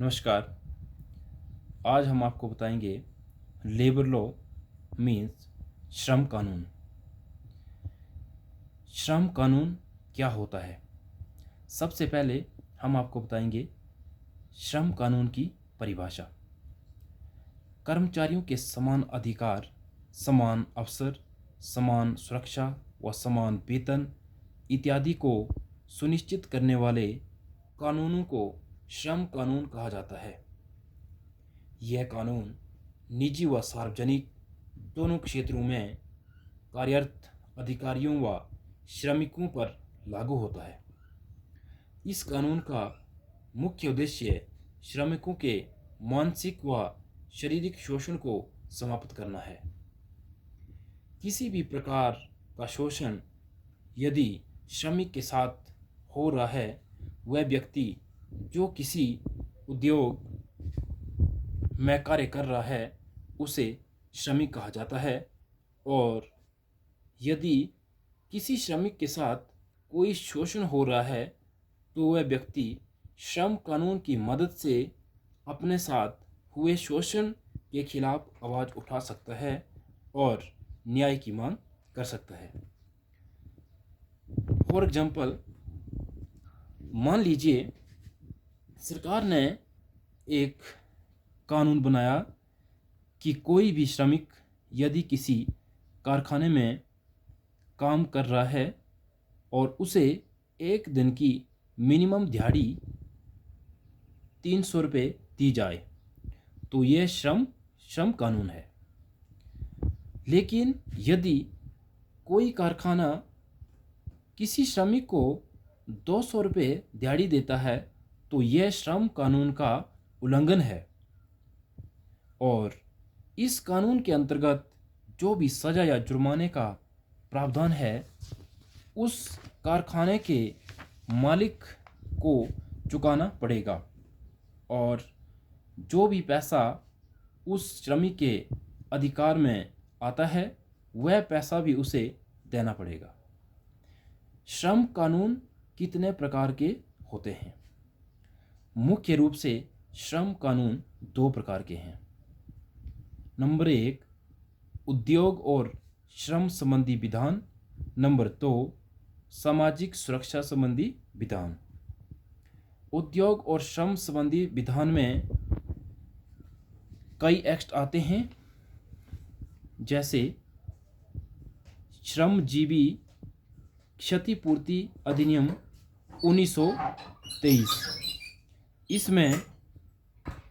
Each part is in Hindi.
नमस्कार। आज हम आपको बताएंगे लेबर लॉ मीन्स श्रम कानून। श्रम कानून क्या होता है? सबसे पहले हम आपको बताएंगे श्रम कानून की परिभाषा। कर्मचारियों के समान अधिकार, समान अवसर, समान सुरक्षा व समान वेतन इत्यादि को सुनिश्चित करने वाले कानूनों को श्रम कानून कहा जाता है। यह कानून निजी व सार्वजनिक दोनों क्षेत्रों में कार्यरत अधिकारियों व श्रमिकों पर लागू होता है। इस कानून का मुख्य उद्देश्य श्रमिकों के मानसिक व शारीरिक शोषण को समाप्त करना है। किसी भी प्रकार का शोषण यदि श्रमिक के साथ हो रहा है, वह व्यक्ति जो किसी उद्योग में कार्य कर रहा है उसे श्रमिक कहा जाता है। और यदि किसी श्रमिक के साथ कोई शोषण हो रहा है तो वह व्यक्ति श्रम कानून की मदद से अपने साथ हुए शोषण के खिलाफ आवाज़ उठा सकता है और न्याय की मांग कर सकता है। फॉर एग्जाम्पल, मान लीजिए सरकार ने एक कानून बनाया कि कोई भी श्रमिक यदि किसी कारखाने में काम कर रहा है और उसे एक दिन की मिनिमम दिहाड़ी 300 रुपये दी जाए तो यह श्रम कानून है। लेकिन यदि कोई कारखाना किसी श्रमिक को 200 रुपये दिहाड़ी देता है तो यह श्रम कानून का उल्लंघन है। और इस कानून के अंतर्गत जो भी सजा या जुर्माने का प्रावधान है उस कारखाने के मालिक को चुकाना पड़ेगा और जो भी पैसा उस श्रमिक के अधिकार में आता है वह पैसा भी उसे देना पड़ेगा। श्रम कानून कितने प्रकार के होते हैं? मुख्य रूप से श्रम कानून 2 प्रकार के हैं। नंबर 1, उद्योग और श्रम संबंधी विधान। नंबर 2, सामाजिक सुरक्षा संबंधी विधान। उद्योग और श्रम संबंधी विधान में कई एक्ट आते हैं, जैसे श्रमजीवी क्षतिपूर्ति अधिनियम 1923। इसमें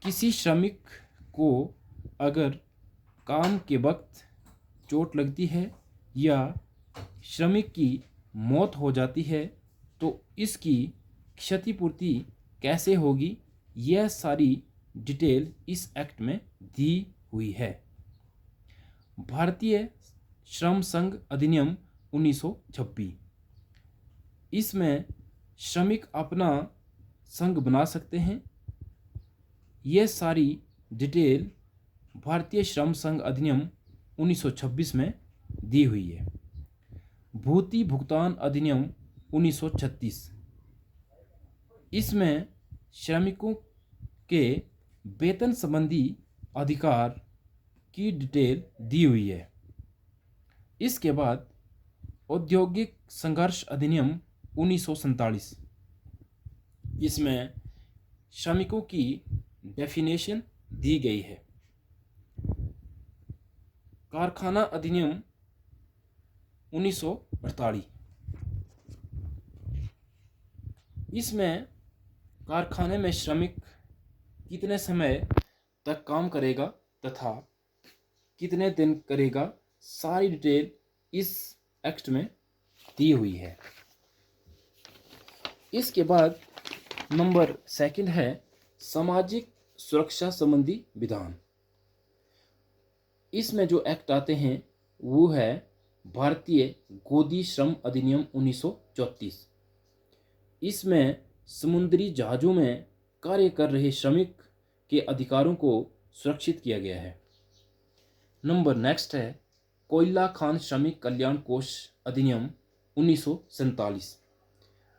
किसी श्रमिक को अगर काम के वक्त चोट लगती है या श्रमिक की मौत हो जाती है तो इसकी क्षतिपूर्ति कैसे होगी, यह सारी डिटेल इस एक्ट में दी हुई है। भारतीय श्रम संघ अधिनियम 1926। इसमें श्रमिक अपना संघ बना सकते हैं। यह सारी डिटेल भारतीय श्रम संघ अधिनियम 1926 में दी हुई है। भूति भुगतान अधिनियम 1936। इसमें श्रमिकों के वेतन संबंधी अधिकार की डिटेल दी हुई है। इसके बाद औद्योगिक संघर्ष अधिनियम 1947। इसमें श्रमिकों की डेफिनेशन दी गई है। कारखाना अधिनियम 1948। इसमें कारखाने में श्रमिक कितने समय तक काम करेगा तथा कितने दिन करेगा, सारी डिटेल इस एक्ट में दी हुई है। इसके बाद नंबर 2 है सामाजिक सुरक्षा संबंधी विधान। इसमें जो एक्ट आते हैं वो है भारतीय गोदी श्रम अधिनियम 1934। इसमें समुद्री जहाज़ों में कार्य कर रहे श्रमिक के अधिकारों को सुरक्षित किया गया है। नंबर नेक्स्ट है कोयला खान श्रमिक कल्याण कोष अधिनियम 1947।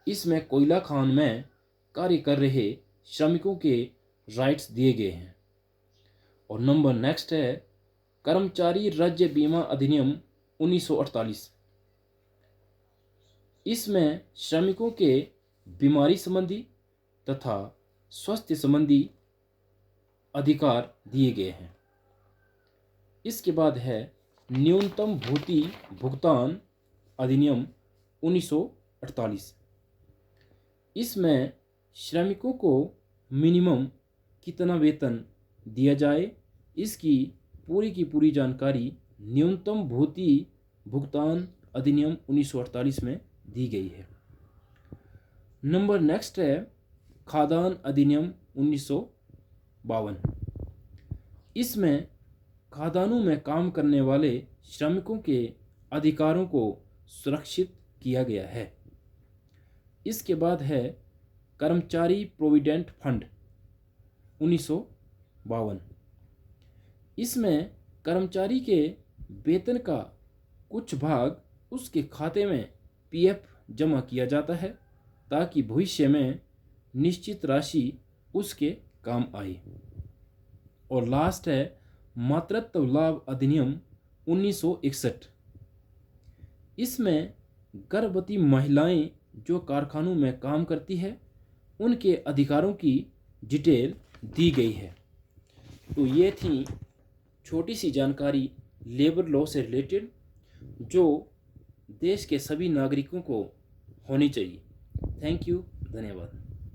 इसमें कोयला खान में कार्य कर रहे श्रमिकों के राइट्स दिए गए हैं। और नंबर नेक्स्ट है कर्मचारी राज्य बीमा अधिनियम 1948। इसमें श्रमिकों के बीमारी संबंधी तथा स्वास्थ्य संबंधी अधिकार दिए गए हैं। इसके बाद है न्यूनतम भूति भुगतान अधिनियम 1948। इसमें श्रमिकों को मिनिमम कितना वेतन दिया जाए इसकी पूरी की पूरी जानकारी न्यूनतम भूति भुगतान अधिनियम 1948 में दी गई है। नंबर नेक्स्ट है खाद्यान्न अधिनियम 1952। इसमें खादानों में काम करने वाले श्रमिकों के अधिकारों को सुरक्षित किया गया है। इसके बाद है कर्मचारी प्रोविडेंट फंड 1952। इसमें कर्मचारी के वेतन का कुछ भाग उसके खाते में पीएफ जमा किया जाता है ताकि भविष्य में निश्चित राशि उसके काम आए। और लास्ट है मातृत्व लाभ अधिनियम 1961। इसमें गर्भवती महिलाएं जो कारखानों में काम करती है उनके अधिकारों की डिटेल दी गई है। तो ये थी छोटी सी जानकारी लेबर लॉ से रिलेटेड जो देश के सभी नागरिकों को होनी चाहिए। थैंक यू, धन्यवाद।